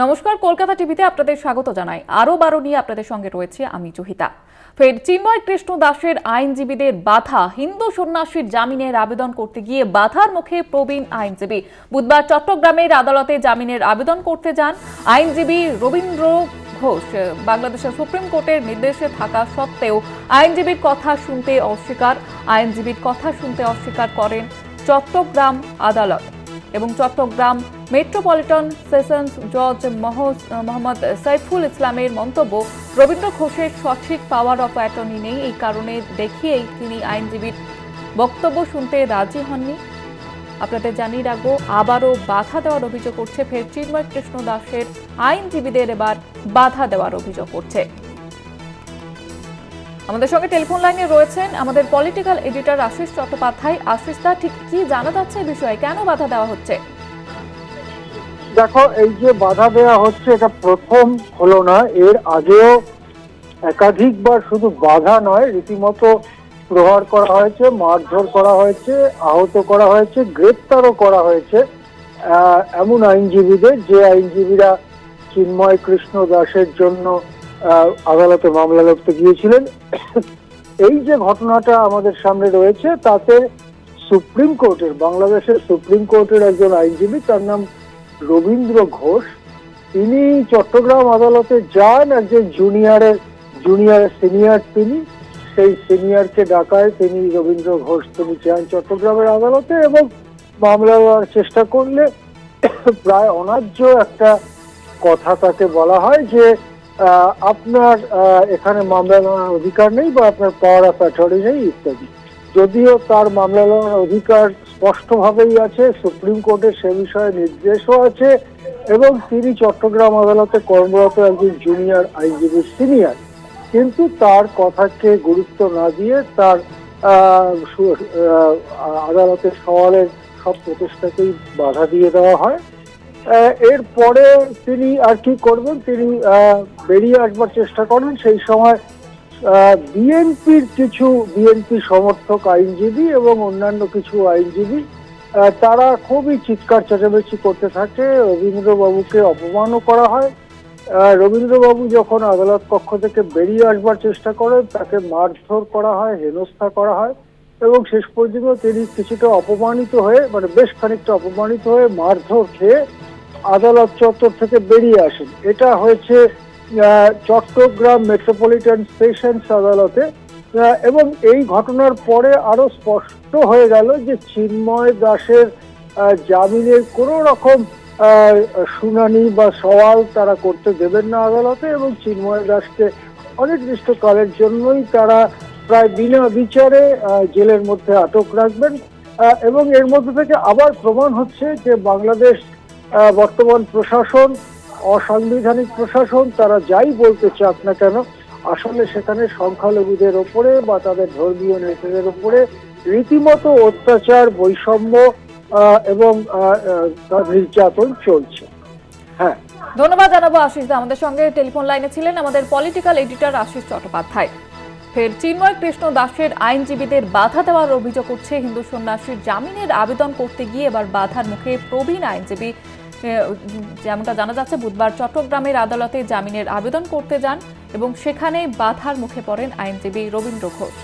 নমস্কার, কলকাতা টিভিতে আপনাদের স্বাগত জানাই। আরো 12 নিয়ে আপনাদের সঙ্গে রয়েছে আমি জহিতা। ফের চিন্ময় কৃষ্ণ দাসের আইনজীবীদের বাধা, হিন্দু সন্ন্যাসীর জামিনের আবেদন করতে গিয়ে বাধার মুখে প্রবীণ আইনজীবী। বুধবার চট্টগ্রামের আদালতে জামিনের আবেদন করতে যান আইনজীবী রবীন্দ্র ঘোষ। বাংলাদেশের সুপ্রিম কোর্টের নির্দেশে থাকা সত্ত্বেও আইনজীবীর কথা শুনতে অস্বীকার করেন চট্টগ্রাম আদালত এবং চট্টগ্রাম মেট্রোপলিটন সেশনস জজ মোহাম্মদ সাইফুল ইসলামের মন্তব্য, রবীন্দ্র ঘোষের সঠিক পাওয়ার অফ অ্যাটর্নি নেই, এই কারণে দেখিয়েই তিনি আইনজীবীর বক্তব্য শুনতে রাজি হননি। আপনাদের জানিয়ে রাখবো, আবারও বাধা দেওয়ার অভিযোগ করছে ফের চিন্ময় কৃষ্ণ দাসের আইনজীবীদের এবার বাধা দেওয়ার অভিযোগ করছে। আমাদের সঙ্গে টেলিফোন লাইনে রয়েছেন আমাদের পলিটিক্যাল এডিটর আশিস চট্টোপাধ্যায়। আশিস দা, ঠিক কি জানা যাচ্ছে এই বিষয়ে, কেন বাধা দেওয়া হচ্ছে? দেখো, এই যে বাধা দেওয়া হচ্ছে এটা প্রথম হলো না, এর আগেও একাধিকবার শুধু বাধা নয়, রীতিমতো প্রহার করা হয়েছে, মারধর করা হয়েছে, আহত করা হয়েছে, গ্রেপ্তারও করা হয়েছে এমন আইনজীবীদের, যে আইনজীবীরা চিন্ময় কৃষ্ণ দাসের জন্য আদালতে মামলা লড়তে গিয়েছিলেন। এই যে ঘটনাটা আমাদের সামনে রয়েছে, তাতে সুপ্রিম কোর্টের, বাংলাদেশের সুপ্রিম কোর্টের একজন আইনজীবী, তার নাম রবীন্দ্র ঘোষ, তিনি চট্টগ্রাম আদালতে যান একজন সিনিয়র, তিনি সেই সিনিয়রকে ডাকায় তিনি রবীন্দ্র ঘোষ তিনি যান চট্টগ্রামের আদালতে এবং মামলা লড়ার চেষ্টা করলে প্রায় অন্যায্য একটা কথা তাকে বলা হয় যে আপনার এখানে মামলা লড়ার অধিকার নেই বা আপনার পাওয়ার অফ অ্যাটর্নি নেই ইত্যাদি। যদিও তার মামলা লড়ার অধিকার স্পষ্টভাবেই আছে, সুপ্রিম কোর্টের সে বিষয়ে নির্দেশও আছে এবং তিনি চট্টগ্রাম আদালতে কর্মরত একজন জুনিয়র আইনজীবী সিনিয়র, কিন্তু তার কথাকে গুরুত্ব না দিয়ে তার আদালতে সওয়ালের সব প্রচেষ্টাকেই বাধা দিয়ে দেওয়া হয়। এরপরে তিনি আর কি করবেন, তিনি বেরিয়ে আসবার চেষ্টা করেন। সেই সময় বিএনপি সমর্থক আইনজীবী এবং অন্যান্য কিছু আইনজীবী তারা খুবই চিৎকার চেঁচামেচি করতে থাকে, রবীন্দ্রবাবুকে অপমানও করা হয়। রবীন্দ্রবাবু যখন আদালত কক্ষ থেকে বেরিয়ে আসবার চেষ্টা করেন, তাকে মারধর করা হয়, হেনস্থা করা হয় এবং শেষ পর্যন্ত তিনি কিছুটা অপমানিত হয়ে, মানে বেশ খানিকটা অপমানিত হয়ে মারধর খেয়ে আদালত চত্বর থেকে বেরিয়ে আসেন। এটা হয়েছে চট্টগ্রাম মেট্রোপলিটন সেশনস আদালতে এবং এই ঘটনার পরে আরো স্পষ্ট হয়ে গেল যে চিন্ময় দাসের জামিনের কোনো রকম শুনানি বা সওয়াল তারা করতে দেবেন না আদালতে এবং চিন্ময় দাসকে অনির্দিষ্টকালের জন্যই তারা প্রায় বিনা বিচারে জেলের মধ্যে আটক রাখবেন। এবং এর মধ্যে থেকে আবার প্রমাণ হচ্ছে যে বাংলাদেশ বর্তমান প্রশাসন, অসাংবিধানিক প্রশাসন, তারা যাই বলতে চাক না কেন, আসলে সেখানে সংখ্যালঘুদের ওপরে বা তাদের ধর্মীয় নেতাদের ওপরে রীতিমতো অত্যাচার, বৈষম্য এবং নির্যাতন চলছে। হ্যাঁ, ধন্যবাদ জানাবো আশিস দা। আমাদের সঙ্গে টেলিফোন লাইনে ছিলেন আমাদের পলিটিক্যাল এডিটর আশিস চট্টোপাধ্যায়। ফের চিন্ময় কৃষ্ণ দাসের আইনজীবীদের বাধা দেওয়ার অভিযোগ উঠছে। হিন্দু সন্ন্যাসীর জামিনের আবেদন করতে গিয়ে এবার বাধার মুখে প্রবীণ আইনজীবী। যেমনটা জানা যাচ্ছে, বুধবার চট্টগ্রামের আদালতে জামিনের আবেদন করতে যান এবং সেখানে বাধার মুখে পড়েন আইনজীবী রবীন্দ্র ঘোষ।